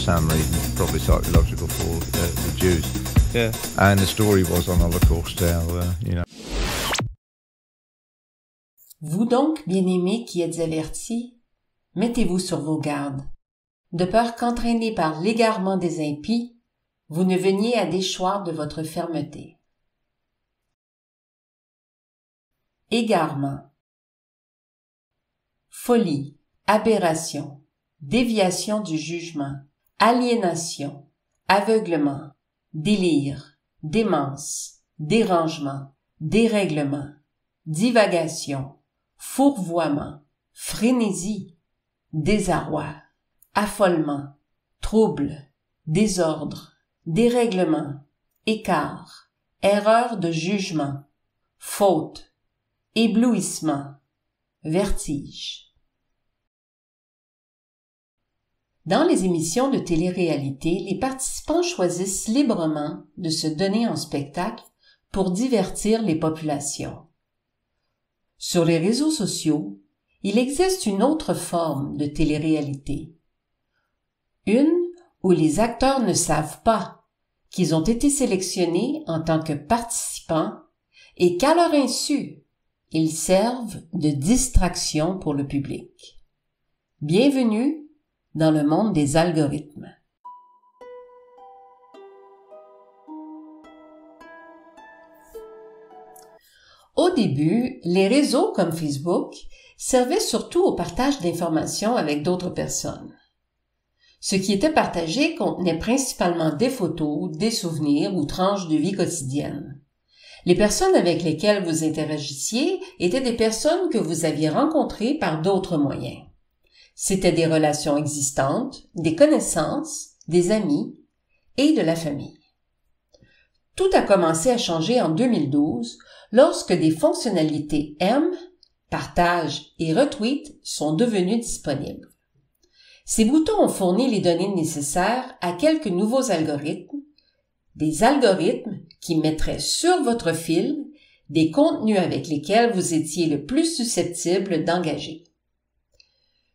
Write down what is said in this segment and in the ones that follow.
some reasons, probably psychological, for the Jews. Yeah. And the story was on Holocaust, Vous donc, bien-aimés qui êtes avertis, mettez-vous sur vos gardes, de peur qu'entraînés par l'égarement des impies, vous ne veniez à déchoir de votre fermeté. Égarement. Folie, aberration, déviation du jugement, aliénation, aveuglement, délire, démence, dérangement, dérèglement, divagation, fourvoiement, frénésie, désarroi, affolement, trouble, désordre, dérèglement, écart, erreur de jugement, faute, éblouissement, vertige. Dans les émissions de télé-réalité, les participants choisissent librement de se donner en spectacle pour divertir les populations. Sur les réseaux sociaux, il existe une autre forme de télé-réalité. Une où les acteurs ne savent pas qu'ils ont été sélectionnés en tant que participants et qu'à leur insu, ils servent de distraction pour le public. Bienvenue dans le monde des algorithmes. Au début, les réseaux comme Facebook servaient surtout au partage d'informations avec d'autres personnes. Ce qui était partagé contenait principalement des photos, des souvenirs ou tranches de vie quotidienne. Les personnes avec lesquelles vous interagissiez étaient des personnes que vous aviez rencontrées par d'autres moyens. C'étaient des relations existantes, des connaissances, des amis et de la famille. Tout a commencé à changer en 2012 lorsque des fonctionnalités aime, partage et retweet sont devenues disponibles. Ces boutons ont fourni les données nécessaires à quelques nouveaux algorithmes, des algorithmes qui mettraient sur votre fil des contenus avec lesquels vous étiez le plus susceptible d'engager.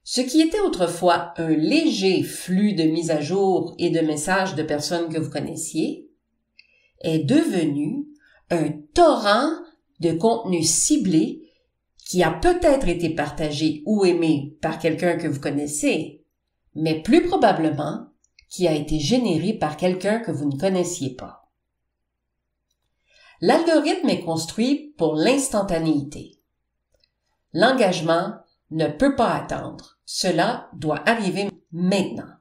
Ce qui était autrefois un léger flux de mises à jour et de messages de personnes que vous connaissiez est devenu un torrent de contenu ciblé qui a peut-être été partagé ou aimé par quelqu'un que vous connaissez, mais plus probablement qui a été généré par quelqu'un que vous ne connaissiez pas. L'algorithme est construit pour l'instantanéité. L'engagement ne peut pas attendre. Cela doit arriver maintenant.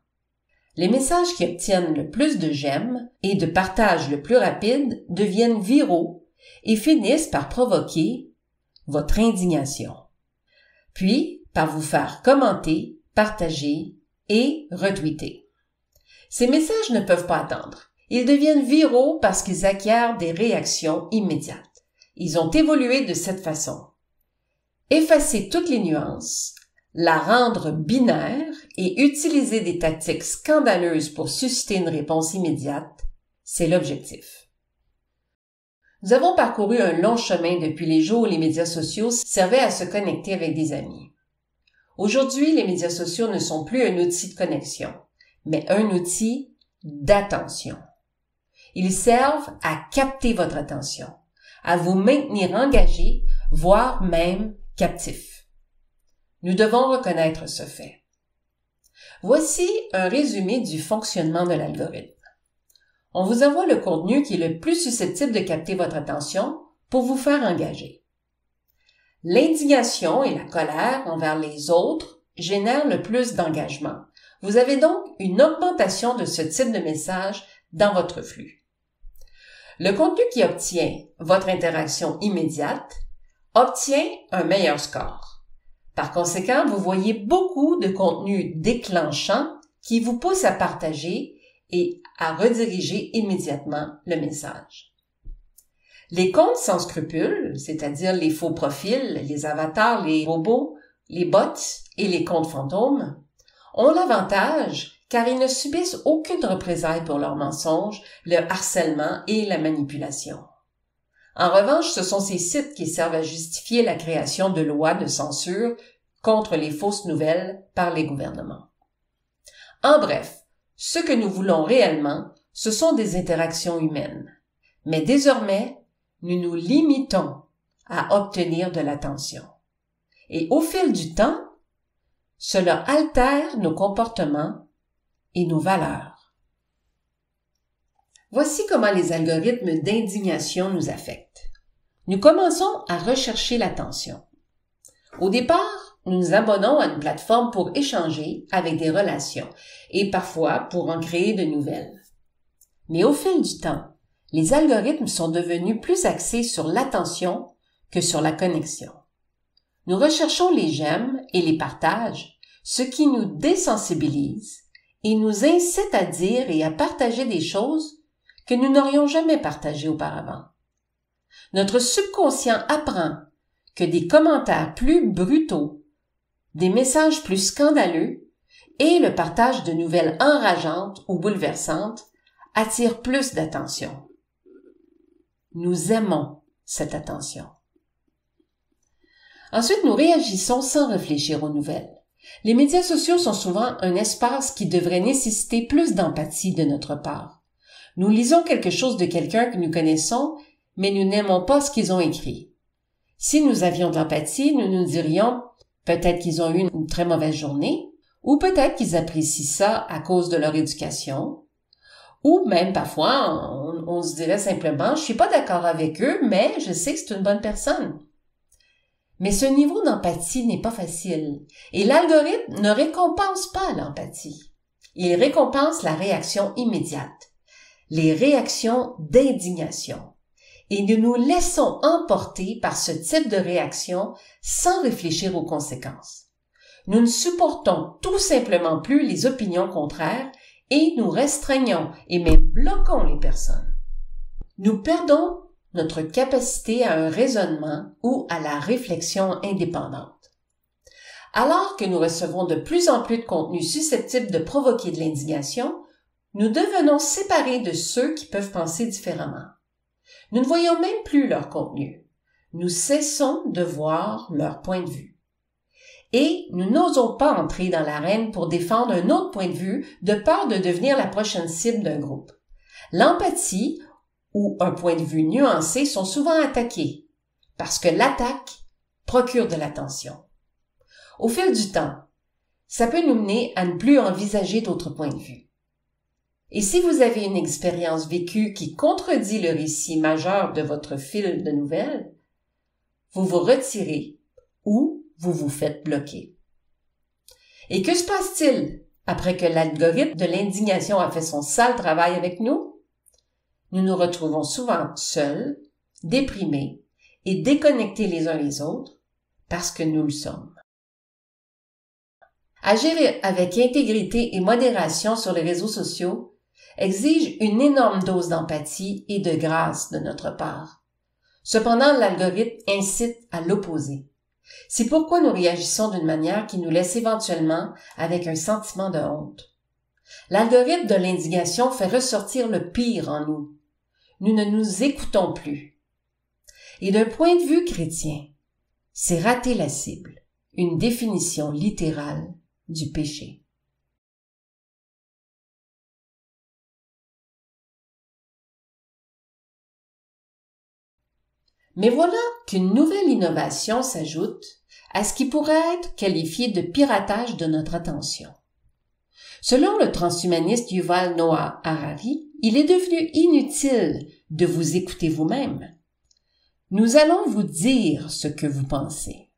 Les messages qui obtiennent le plus de j'aime et de partage le plus rapide deviennent viraux et finissent par provoquer votre indignation, puis par vous faire commenter, partager et retweeter. Ces messages ne peuvent pas attendre. Ils deviennent viraux parce qu'ils acquièrent des réactions immédiates. Ils ont évolué de cette façon. Effacer toutes les nuances, la rendre binaire et utiliser des tactiques scandaleuses pour susciter une réponse immédiate, c'est l'objectif. Nous avons parcouru un long chemin depuis les jours où les médias sociaux servaient à se connecter avec des amis. Aujourd'hui, les médias sociaux ne sont plus un outil de connexion, mais un outil d'attention. Ils servent à capter votre attention, à vous maintenir engagé, voire même captif. Nous devons reconnaître ce fait. Voici un résumé du fonctionnement de l'algorithme. On vous envoie le contenu qui est le plus susceptible de capter votre attention pour vous faire engager. L'indignation et la colère envers les autres génèrent le plus d'engagement. Vous avez donc une augmentation de ce type de message dans votre flux. Le contenu qui obtient votre interaction immédiate obtient un meilleur score. Par conséquent, vous voyez beaucoup de contenu déclenchant qui vous pousse à partager et à rediriger immédiatement le message. Les comptes sans scrupules, c'est-à-dire les faux profils, les avatars, les robots, les bots et les comptes fantômes, ont l'avantage car ils ne subissent aucune représaille pour leurs mensonges, le harcèlement et la manipulation. En revanche, ce sont ces sites qui servent à justifier la création de lois de censure contre les fausses nouvelles par les gouvernements. En bref, Ce que nous voulons réellement, ce sont des interactions humaines. Mais désormais, nous nous limitons à obtenir de l'attention. Et au fil du temps, cela altère nos comportements et nos valeurs. Voici comment les algorithmes d'indignation nous affectent. Nous commençons à rechercher l'attention. Au départ, nous nous abonnons à une plateforme pour échanger avec des relations et parfois pour en créer de nouvelles. Mais au fil du temps, les algorithmes sont devenus plus axés sur l'attention que sur la connexion. Nous recherchons les j'aime et les partages, ce qui nous désensibilise et nous incite à dire et à partager des choses que nous n'aurions jamais partagées auparavant. Notre subconscient apprend que des commentaires plus brutaux, des messages plus scandaleux et le partage de nouvelles enrageantes ou bouleversantes attirent plus d'attention. Nous aimons cette attention. Ensuite, nous réagissons sans réfléchir aux nouvelles. Les médias sociaux sont souvent un espace qui devrait nécessiter plus d'empathie de notre part. Nous lisons quelque chose de quelqu'un que nous connaissons, mais nous n'aimons pas ce qu'ils ont écrit. Si nous avions de l'empathie, nous nous dirions peut-être qu'ils ont eu une très mauvaise journée, ou peut-être qu'ils apprécient ça à cause de leur éducation, ou même parfois on se dirait simplement je suis pas d'accord avec eux, mais je sais que c'est une bonne personne. Mais ce niveau d'empathie n'est pas facile, et l'algorithme ne récompense pas l'empathie. Il récompense la réaction immédiate, les réactions d'indignation. Et nous nous laissons emporter par ce type de réaction sans réfléchir aux conséquences. Nous ne supportons tout simplement plus les opinions contraires et nous restreignons et même bloquons les personnes. Nous perdons notre capacité à un raisonnement ou à la réflexion indépendante. Alors que nous recevons de plus en plus de contenus susceptibles de provoquer de l'indignation, nous devenons séparés de ceux qui peuvent penser différemment. Nous ne voyons même plus leur contenu. Nous cessons de voir leur point de vue. Et nous n'osons pas entrer dans l'arène pour défendre un autre point de vue de peur de devenir la prochaine cible d'un groupe. L'empathie ou un point de vue nuancé sont souvent attaqués parce que l'attaque procure de l'attention. Au fil du temps, ça peut nous mener à ne plus envisager d'autres points de vue. Et si vous avez une expérience vécue qui contredit le récit majeur de votre fil de nouvelles, vous vous retirez ou vous vous faites bloquer. Et que se passe-t-il après que l'algorithme de l'indignation a fait son sale travail avec nous? Nous nous retrouvons souvent seuls, déprimés et déconnectés les uns les autres parce que nous le sommes. Agir avec intégrité et modération sur les réseaux sociaux exige une énorme dose d'empathie et de grâce de notre part. Cependant, l'algorithme incite à l'opposé. C'est pourquoi nous réagissons d'une manière qui nous laisse éventuellement avec un sentiment de honte. L'algorithme de l'indignation fait ressortir le pire en nous. Nous ne nous écoutons plus. Et d'un point de vue chrétien, c'est rater la cible, une définition littérale du péché. Mais voilà qu'une nouvelle innovation s'ajoute à ce qui pourrait être qualifié de piratage de notre attention. Selon le transhumaniste Yuval Noah Harari, il est devenu inutile de vous écouter vous-même. Nous allons vous dire ce que vous pensez.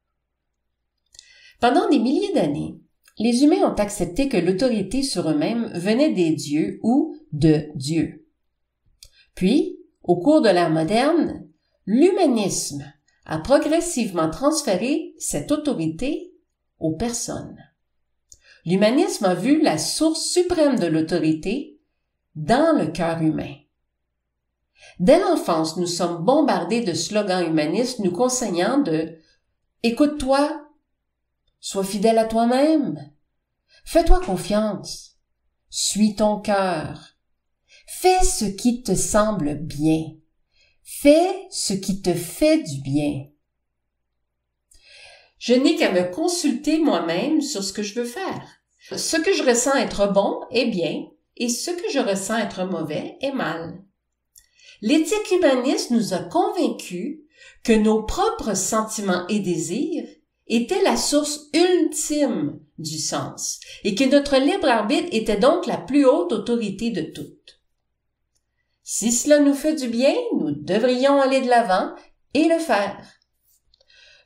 Pendant des milliers d'années, les humains ont accepté que l'autorité sur eux-mêmes venait des dieux ou de Dieu. Puis, au cours de l'ère moderne, l'humanisme a progressivement transféré cette autorité aux personnes. L'humanisme a vu la source suprême de l'autorité dans le cœur humain. Dès l'enfance, nous sommes bombardés de slogans humanistes nous conseillant de « Écoute-toi, sois fidèle à toi-même, fais-toi confiance, suis ton cœur, fais ce qui te semble bien. » Fais ce qui te fait du bien. Je n'ai qu'à me consulter moi-même sur ce que je veux faire. Ce que je ressens être bon est bien et ce que je ressens être mauvais est mal. L'éthique humaniste nous a convaincus que nos propres sentiments et désirs étaient la source ultime du sens et que notre libre arbitre était donc la plus haute autorité de toutes. Si cela nous fait du bien, nous devrions aller de l'avant et le faire.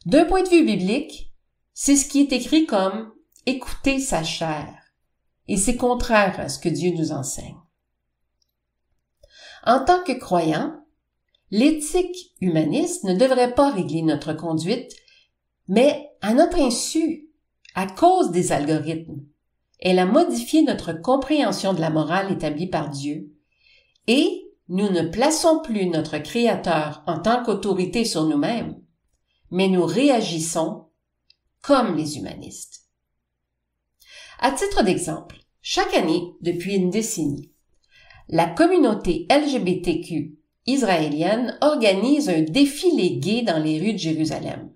D'un point de vue biblique, c'est ce qui est écrit comme « écouter sa chair » et c'est contraire à ce que Dieu nous enseigne. En tant que croyants, l'éthique humaniste ne devrait pas régler notre conduite, mais à notre insu, à cause des algorithmes. Elle a modifié notre compréhension de la morale établie par Dieu et nous ne plaçons plus notre Créateur en tant qu'autorité sur nous-mêmes, mais nous réagissons comme les humanistes. À titre d'exemple, chaque année, depuis une décennie, la communauté LGBTQ israélienne organise un défilé gay dans les rues de Jérusalem,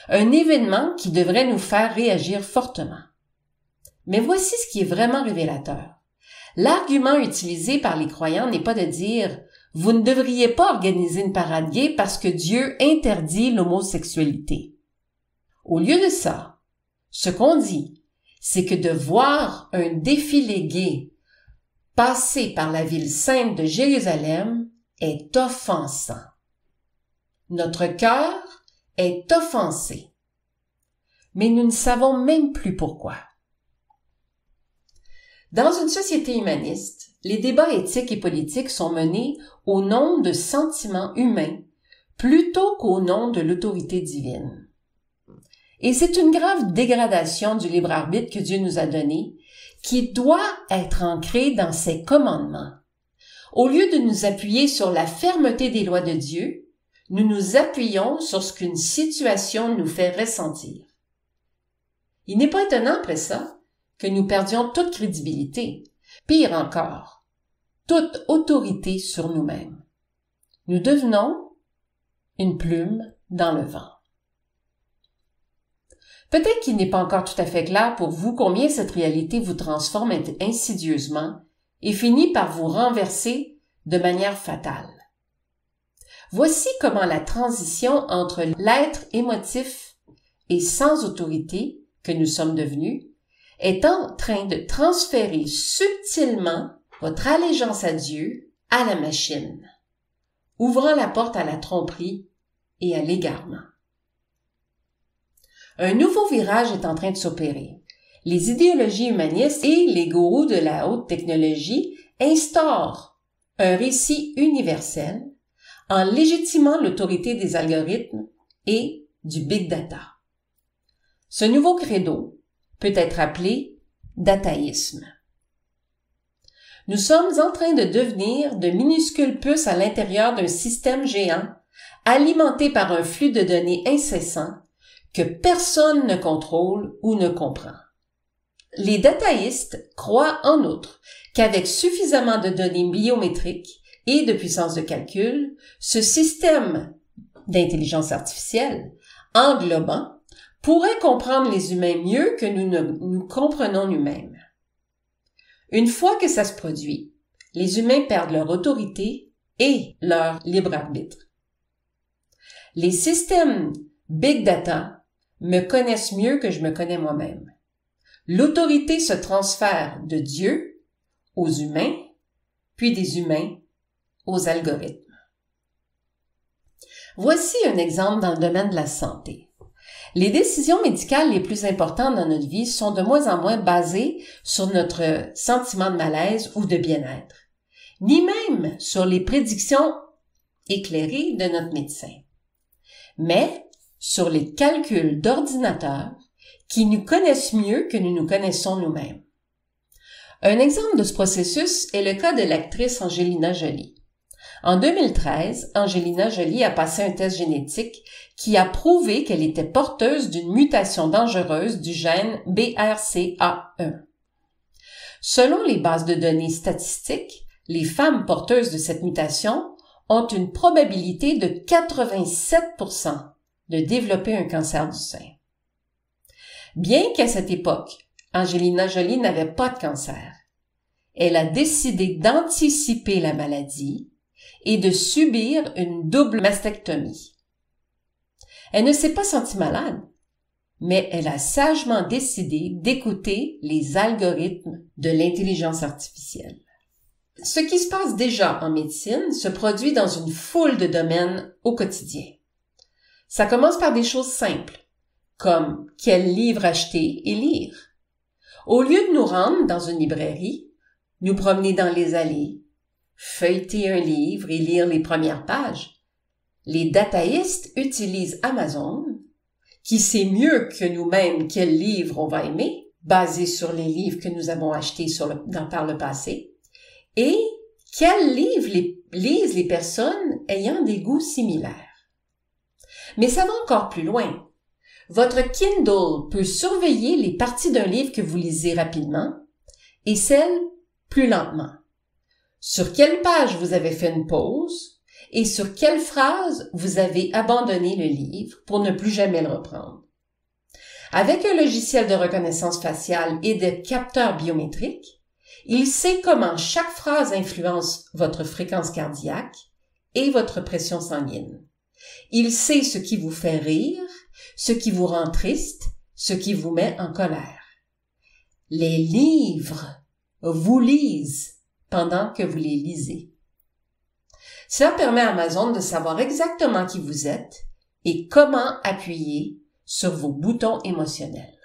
un événement qui devrait nous faire réagir fortement. Mais voici ce qui est vraiment révélateur. L'argument utilisé par les croyants n'est pas de dire « Vous ne devriez pas organiser une parade gay parce que Dieu interdit l'homosexualité ». Au lieu de ça, ce qu'on dit, c'est que de voir un défilé gay passer par la ville sainte de Jérusalem est offensant. Notre cœur est offensé. Mais nous ne savons même plus pourquoi. Dans une société humaniste, les débats éthiques et politiques sont menés au nom de sentiments humains plutôt qu'au nom de l'autorité divine. Et c'est une grave dégradation du libre arbitre que Dieu nous a donné, qui doit être ancré dans ses commandements. Au lieu de nous appuyer sur la fermeté des lois de Dieu, nous nous appuyons sur ce qu'une situation nous fait ressentir. Il n'est pas étonnant après ça que nous perdions toute crédibilité, pire encore, toute autorité sur nous-mêmes. Nous devenons une plume dans le vent. Peut-être qu'il n'est pas encore tout à fait clair pour vous combien cette réalité vous transforme insidieusement et finit par vous renverser de manière fatale. Voici comment la transition entre l'être émotif et sans autorité que nous sommes devenus est en train de transférer subtilement votre allégeance à Dieu à la machine, ouvrant la porte à la tromperie et à l'égarement. Un nouveau virage est en train de s'opérer. Les idéologies humanistes et les gourous de la haute technologie instaurent un récit universel en légitimant l'autorité des algorithmes et du big data. Ce nouveau credo peut être appelé dataïsme. Nous sommes en train de devenir de minuscules puces à l'intérieur d'un système géant alimenté par un flux de données incessant que personne ne contrôle ou ne comprend. Les dataïstes croient en outre qu'avec suffisamment de données biométriques et de puissance de calcul, ce système d'intelligence artificielle englobant pourrait comprendre les humains mieux que nous comprenons nous-mêmes. Une fois que ça se produit, les humains perdent leur autorité et leur libre arbitre. Les systèmes big data me connaissent mieux que je me connais moi-même. L'autorité se transfère de Dieu aux humains, puis des humains aux algorithmes. Voici un exemple dans le domaine de la santé. Les décisions médicales les plus importantes dans notre vie sont de moins en moins basées sur notre sentiment de malaise ou de bien-être, ni même sur les prédictions éclairées de notre médecin, mais sur les calculs d'ordinateurs qui nous connaissent mieux que nous nous connaissons nous-mêmes. Un exemple de ce processus est le cas de l'actrice Angelina Jolie. En 2013, Angelina Jolie a passé un test génétique qui a prouvé qu'elle était porteuse d'une mutation dangereuse du gène BRCA1. Selon les bases de données statistiques, les femmes porteuses de cette mutation ont une probabilité de 87% de développer un cancer du sein. Bien qu'à cette époque, Angelina Jolie n'avait pas de cancer, elle a décidé d'anticiper la maladie et de subir une double mastectomie. Elle ne s'est pas sentie malade, mais elle a sagement décidé d'écouter les algorithmes de l'intelligence artificielle. Ce qui se passe déjà en médecine se produit dans une foule de domaines au quotidien. Ça commence par des choses simples, comme quel livre acheter et lire. Au lieu de nous rendre dans une librairie, nous promener dans les allées, feuilleter un livre et lire les premières pages, les dataïstes utilisent Amazon, qui sait mieux que nous-mêmes quel livre on va aimer, basé sur les livres que nous avons achetés par le passé, et quels livres lisent les personnes ayant des goûts similaires. Mais ça va encore plus loin. Votre Kindle peut surveiller les parties d'un livre que vous lisez rapidement et celles plus lentement. Sur quelle page vous avez fait une pause et sur quelle phrase vous avez abandonné le livre pour ne plus jamais le reprendre. Avec un logiciel de reconnaissance faciale et de capteurs biométriques, il sait comment chaque phrase influence votre fréquence cardiaque et votre pression sanguine. Il sait ce qui vous fait rire, ce qui vous rend triste, ce qui vous met en colère. Les livres vous lisent pendant que vous les lisez. Cela permet à Amazon de savoir exactement qui vous êtes et comment appuyer sur vos boutons émotionnels.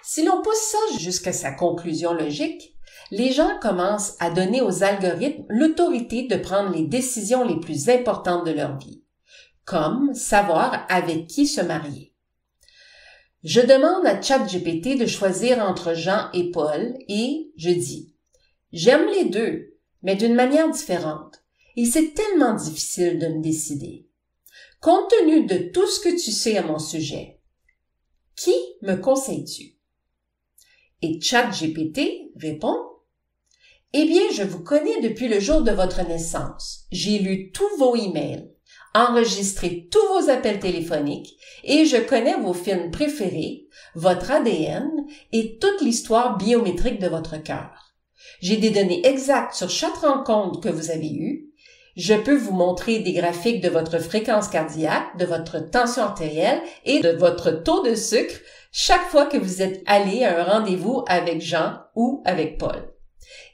Si l'on pousse ça jusqu'à sa conclusion logique, les gens commencent à donner aux algorithmes l'autorité de prendre les décisions les plus importantes de leur vie, comme savoir avec qui se marier. Je demande à ChatGPT de choisir entre Jean et Paul et je dis « J'aime les deux, mais d'une manière différente, et c'est tellement difficile de me décider. Compte tenu de tout ce que tu sais à mon sujet, qui me conseilles-tu? » Et ChatGPT répond « Eh bien, je vous connais depuis le jour de votre naissance. J'ai lu tous vos emails, enregistré tous vos appels téléphoniques et je connais vos films préférés, votre ADN et toute l'histoire biométrique de votre cœur. J'ai des données exactes sur chaque rencontre que vous avez eue. Je peux vous montrer des graphiques de votre fréquence cardiaque, de votre tension artérielle et de votre taux de sucre chaque fois que vous êtes allé à un rendez-vous avec Jean ou avec Paul.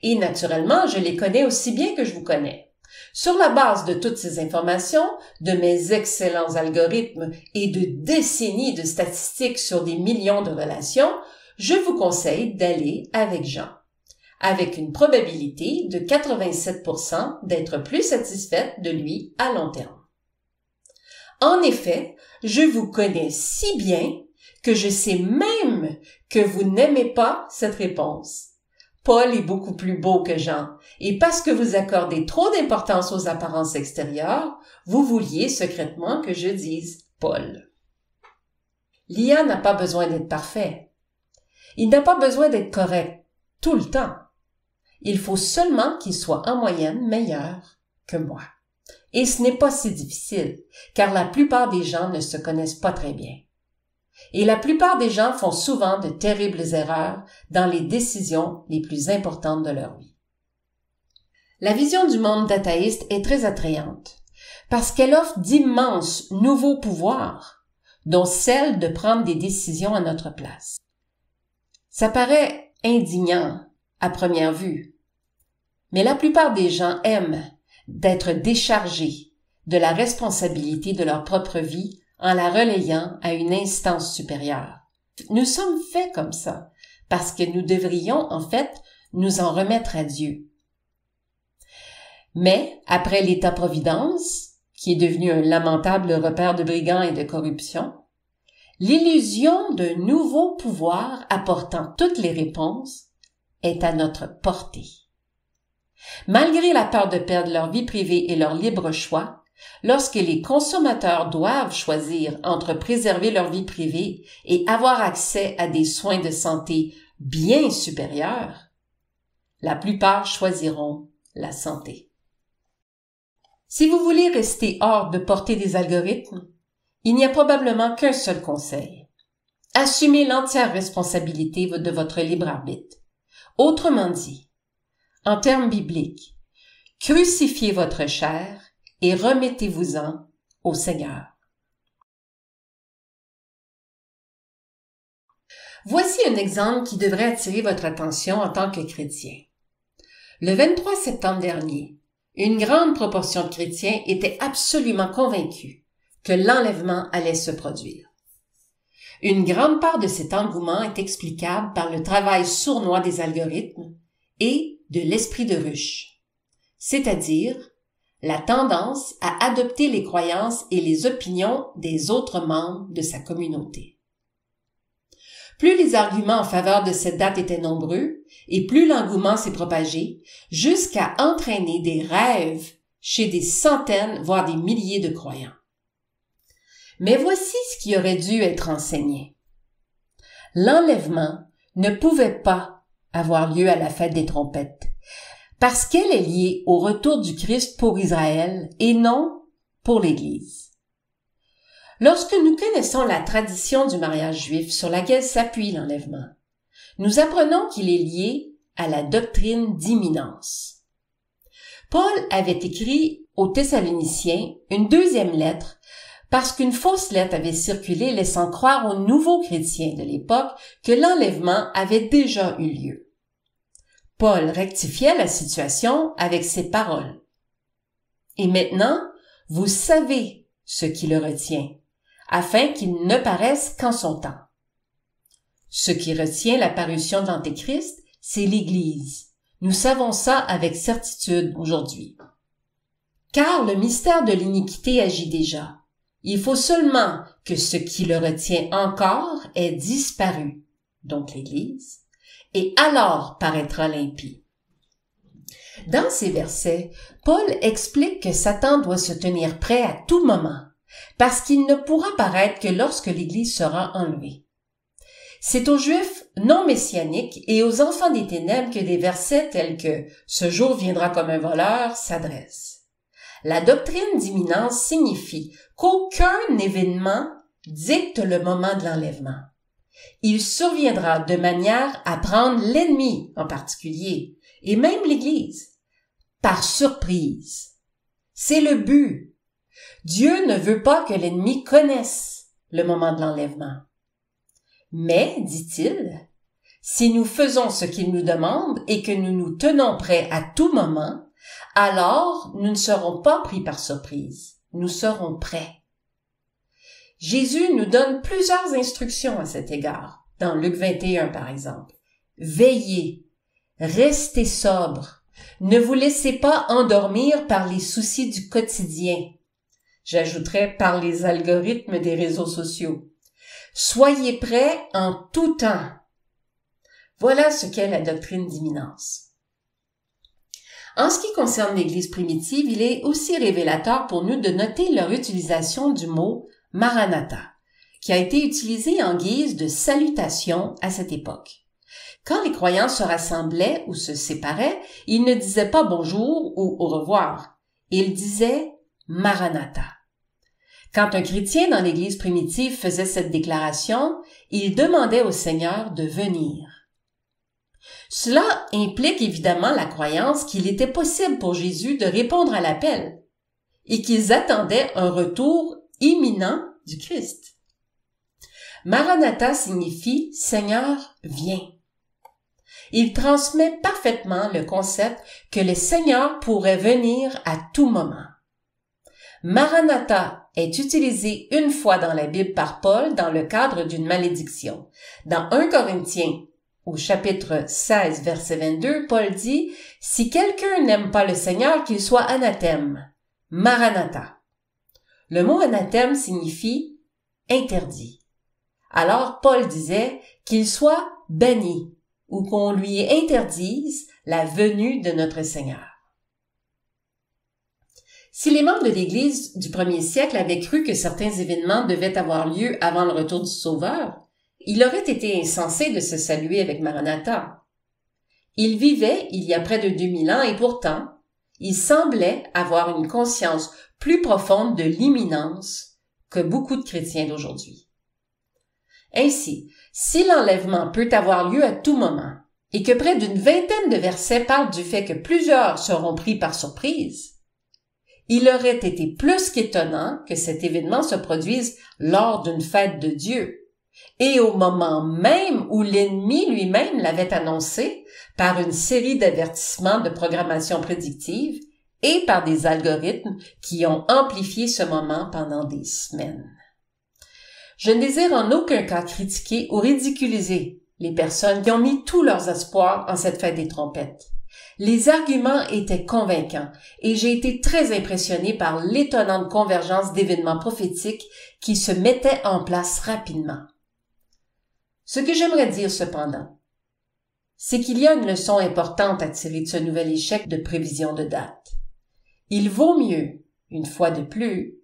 Et naturellement, je les connais aussi bien que je vous connais. Sur la base de toutes ces informations, de mes excellents algorithmes et de décennies de statistiques sur des millions de relations, je vous conseille d'aller avec Jean, avec une probabilité de 87% d'être plus satisfaite de lui à long terme. En effet, je vous connais si bien que je sais même que vous n'aimez pas cette réponse. Paul est beaucoup plus beau que Jean, et parce que vous accordez trop d'importance aux apparences extérieures, vous vouliez secrètement que je dise Paul. L'IA n'a pas besoin d'être parfait. Il n'a pas besoin d'être correct tout le temps. Il faut seulement qu'il soit en moyenne meilleur que moi. Et ce n'est pas si difficile, car la plupart des gens ne se connaissent pas très bien. Et la plupart des gens font souvent de terribles erreurs dans les décisions les plus importantes de leur vie. La vision du monde dataïste est très attrayante parce qu'elle offre d'immenses nouveaux pouvoirs, dont celle de prendre des décisions à notre place. Ça paraît indignant à première vue, mais la plupart des gens aiment d'être déchargés de la responsabilité de leur propre vie en la relayant à une instance supérieure. Nous sommes faits comme ça, parce que nous devrions, en fait, nous en remettre à Dieu. Mais, après l'État-providence, qui est devenu un lamentable repère de brigands et de corruption, l'illusion d'un nouveau pouvoir apportant toutes les réponses est à notre portée. Malgré la peur de perdre leur vie privée et leur libre choix, lorsque les consommateurs doivent choisir entre préserver leur vie privée et avoir accès à des soins de santé bien supérieurs, la plupart choisiront la santé. Si vous voulez rester hors de portée des algorithmes, il n'y a probablement qu'un seul conseil. Assumez l'entière responsabilité de votre libre arbitre. Autrement dit, en termes bibliques, crucifiez votre chair et remettez-vous-en au Seigneur. Voici un exemple qui devrait attirer votre attention en tant que chrétien. Le 23 septembre dernier, une grande proportion de chrétiens étaient absolument convaincus que l'enlèvement allait se produire. Une grande part de cet engouement est explicable par le travail sournois des algorithmes et de l'esprit de ruche, c'est-à-dire la tendance à adopter les croyances et les opinions des autres membres de sa communauté. Plus les arguments en faveur de cette date étaient nombreux, et plus l'engouement s'est propagé, jusqu'à entraîner des rêves chez des centaines, voire des milliers de croyants. Mais voici ce qui aurait dû être enseigné. L'enlèvement ne pouvait pas avoir lieu à la fête des trompettes, parce qu'elle est liée au retour du Christ pour Israël et non pour l'Église. Lorsque nous connaissons la tradition du mariage juif sur laquelle s'appuie l'enlèvement, nous apprenons qu'il est lié à la doctrine d'imminence. Paul avait écrit aux Thessaloniciens une deuxième lettre parce qu'une fausse lettre avait circulé laissant croire aux nouveaux chrétiens de l'époque que l'enlèvement avait déjà eu lieu. Paul rectifiait la situation avec ces paroles. « Et maintenant, vous savez ce qui le retient, afin qu'il ne paraisse qu'en son temps. » Ce qui retient la parution de l'Antéchrist, c'est l'Église. Nous savons ça avec certitude aujourd'hui. Car le mystère de l'iniquité agit déjà. Il faut seulement que ce qui le retient encore ait disparu, donc l'Église, et alors paraîtra l'impie. Dans ces versets, Paul explique que Satan doit se tenir prêt à tout moment, parce qu'il ne pourra paraître que lorsque l'Église sera enlevée. C'est aux Juifs non messianiques et aux enfants des ténèbres que des versets tels que « Ce jour viendra comme un voleur » s'adressent. La doctrine d'imminence signifie qu'aucun événement dicte le moment de l'enlèvement. Il surviendra de manière à prendre l'ennemi en particulier, et même l'Église, par surprise. C'est le but. Dieu ne veut pas que l'ennemi connaisse le moment de l'enlèvement. Mais, dit-il, si nous faisons ce qu'il nous demande et que nous nous tenons prêts à tout moment, alors nous ne serons pas pris par surprise. Nous serons prêts. Jésus nous donne plusieurs instructions à cet égard, dans Luc 21 par exemple. Veillez, restez sobre, ne vous laissez pas endormir par les soucis du quotidien. J'ajouterais par les algorithmes des réseaux sociaux. Soyez prêts en tout temps. Voilà ce qu'est la doctrine d'imminence. En ce qui concerne l'Église primitive, il est aussi révélateur pour nous de noter leur utilisation du mot « Maranatha », qui a été utilisé en guise de salutation à cette époque. Quand les croyants se rassemblaient ou se séparaient, ils ne disaient pas « bonjour » ou « au revoir », ils disaient « Maranatha ». Quand un chrétien dans l'Église primitive faisait cette déclaration, il demandait au Seigneur de venir. Cela implique évidemment la croyance qu'il était possible pour Jésus de répondre à l'appel et qu'ils attendaient un retour imminent du Christ. Maranatha signifie « Seigneur, viens ». Il transmet parfaitement le concept que le Seigneur pourrait venir à tout moment. Maranatha est utilisé une fois dans la Bible par Paul dans le cadre d'une malédiction. Dans 1 Corinthiens, au chapitre 16, verset 22, Paul dit « Si quelqu'un n'aime pas le Seigneur, qu'il soit anathème. » Maranatha. Le mot anathème signifie « interdit ». Alors Paul disait qu'il soit banni ou qu'on lui interdise la venue de notre Seigneur. Si les membres de l'Église du premier siècle avaient cru que certains événements devaient avoir lieu avant le retour du Sauveur, il aurait été insensé de se saluer avec Maranatha. Ils vivaient il y a près de 2000 ans et pourtant, ils semblaient avoir une conscience plus profonde de l'imminence que beaucoup de chrétiens d'aujourd'hui. Ainsi, si l'enlèvement peut avoir lieu à tout moment, et que près d'une vingtaine de versets parlent du fait que plusieurs seront pris par surprise, il aurait été plus qu'étonnant que cet événement se produise lors d'une fête de Dieu, et au moment même où l'ennemi lui-même l'avait annoncé par une série d'avertissements de programmation prédictive et par des algorithmes qui ont amplifié ce moment pendant des semaines. Je ne désire en aucun cas critiquer ou ridiculiser les personnes qui ont mis tous leurs espoirs en cette fête des trompettes. Les arguments étaient convaincants et j'ai été très impressionnée par l'étonnante convergence d'événements prophétiques qui se mettaient en place rapidement. Ce que j'aimerais dire cependant, c'est qu'il y a une leçon importante à tirer de ce nouvel échec de prévision de date. Il vaut mieux, une fois de plus,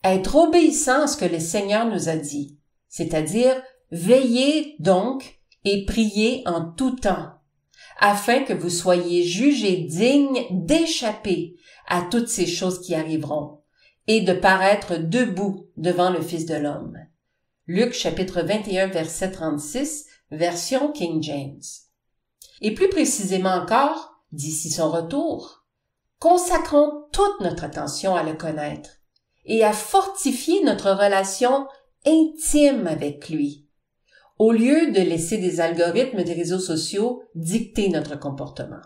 être obéissant à ce que le Seigneur nous a dit, c'est-à-dire veillez donc et priez en tout temps, afin que vous soyez jugés dignes d'échapper à toutes ces choses qui arriveront et de paraître debout devant le Fils de l'homme. Luc chapitre 21 verset 36, version King James. Et plus précisément encore, d'ici son retour, consacrons toute notre attention à le connaître et à fortifier notre relation intime avec lui, au lieu de laisser des algorithmes des réseaux sociaux dicter notre comportement.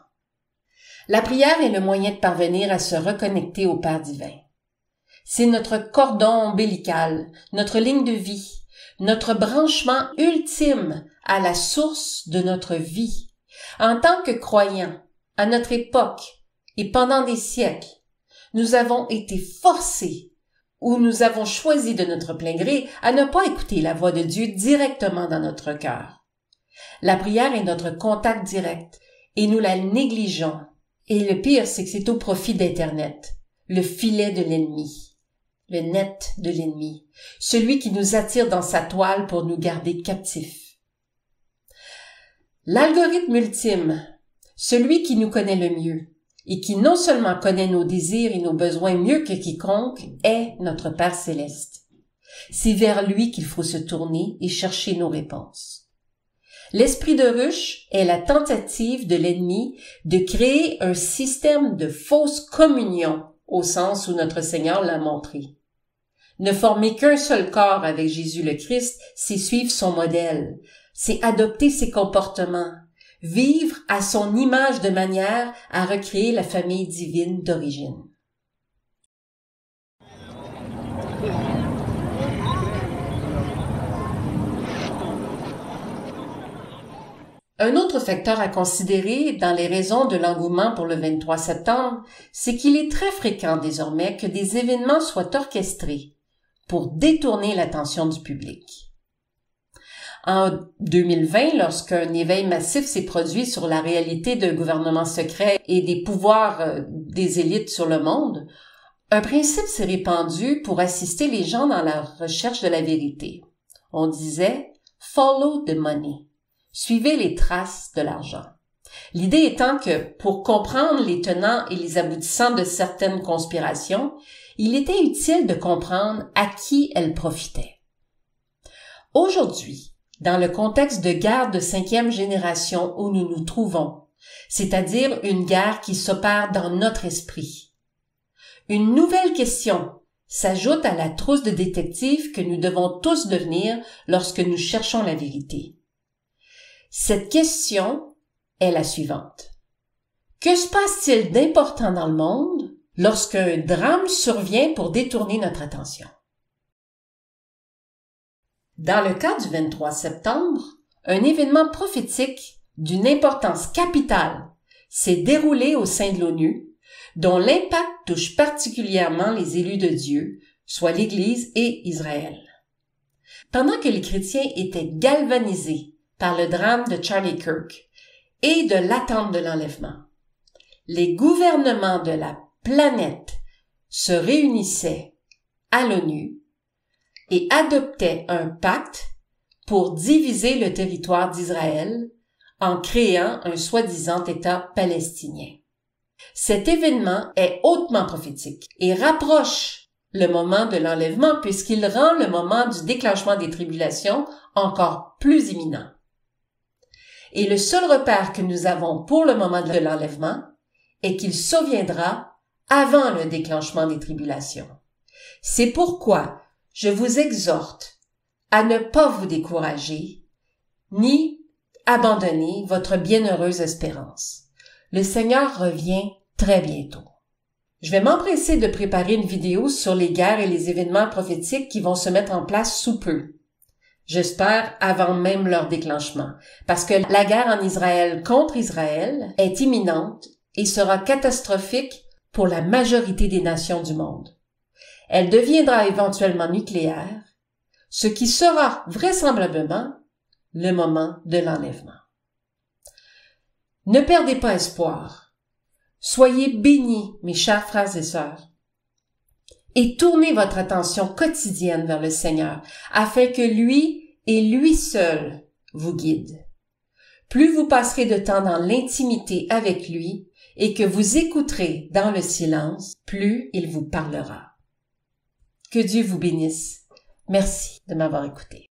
La prière est le moyen de parvenir à se reconnecter au Père divin. C'est notre cordon ombilical, notre ligne de vie, notre branchement ultime à la source de notre vie. En tant que croyants, à notre époque et pendant des siècles, nous avons été forcés ou nous avons choisi de notre plein gré à ne pas écouter la voix de Dieu directement dans notre cœur. La prière est notre contact direct et nous la négligeons. Et le pire, c'est que c'est au profit d'Internet, le filet de l'ennemi, le net de l'ennemi, celui qui nous attire dans sa toile pour nous garder captifs. L'algorithme ultime, celui qui nous connaît le mieux, et qui non seulement connaît nos désirs et nos besoins mieux que quiconque, est notre Père céleste. C'est vers lui qu'il faut se tourner et chercher nos réponses. L'esprit de ruche est la tentative de l'ennemi de créer un système de fausse communion, au sens où notre Seigneur l'a montré. Ne former qu'un seul corps avec Jésus le Christ, c'est suivre son modèle, c'est adopter ses comportements, vivre à son image de manière à recréer la famille divine d'origine. Un autre facteur à considérer dans les raisons de l'engouement pour le 23 septembre, c'est qu'il est très fréquent désormais que des événements soient orchestrés pour détourner l'attention du public. En 2020, lorsqu'un éveil massif s'est produit sur la réalité d'un gouvernement secret et des pouvoirs des élites sur le monde, un principe s'est répandu pour assister les gens dans la recherche de la vérité. On disait « follow the money », suivez les traces de l'argent. L'idée étant que, pour comprendre les tenants et les aboutissants de certaines conspirations, il était utile de comprendre à qui elles profitaient. Aujourd'hui, dans le contexte de guerre de 5e génération où nous nous trouvons, c'est-à-dire une guerre qui s'opère dans notre esprit, une nouvelle question s'ajoute à la trousse de détectives que nous devons tous devenir lorsque nous cherchons la vérité. Cette question est la suivante. Que se passe-t-il d'important dans le monde lorsqu'un drame survient pour détourner notre attention? Dans le cas du 23 septembre, un événement prophétique d'une importance capitale s'est déroulé au sein de l'ONU, dont l'impact touche particulièrement les élus de Dieu, soit l'Église et Israël. Pendant que les chrétiens étaient galvanisés par le drame de Charlie Kirk et de l'attente de l'enlèvement, les gouvernements de la planète se réunissaient à l'ONU et adoptaient un pacte pour diviser le territoire d'Israël en créant un soi-disant État palestinien. Cet événement est hautement prophétique et rapproche le moment de l'enlèvement puisqu'il rend le moment du déclenchement des tribulations encore plus imminent. Et le seul repère que nous avons pour le moment de l'enlèvement est qu'il surviendra avant le déclenchement des tribulations. C'est pourquoi je vous exhorte à ne pas vous décourager, ni abandonner votre bienheureuse espérance. Le Seigneur revient très bientôt. Je vais m'empresser de préparer une vidéo sur les guerres et les événements prophétiques qui vont se mettre en place sous peu. J'espère avant même leur déclenchement, parce que la guerre en Israël contre Israël est imminente et sera catastrophique pour la majorité des nations du monde. Elle deviendra éventuellement nucléaire, ce qui sera vraisemblablement le moment de l'enlèvement. Ne perdez pas espoir. Soyez bénis, mes chers frères et sœurs, et tournez votre attention quotidienne vers le Seigneur, afin que lui et lui seul vous guide. Plus vous passerez de temps dans l'intimité avec lui et que vous écouterez dans le silence, plus il vous parlera. Que Dieu vous bénisse. Merci de m'avoir écouté.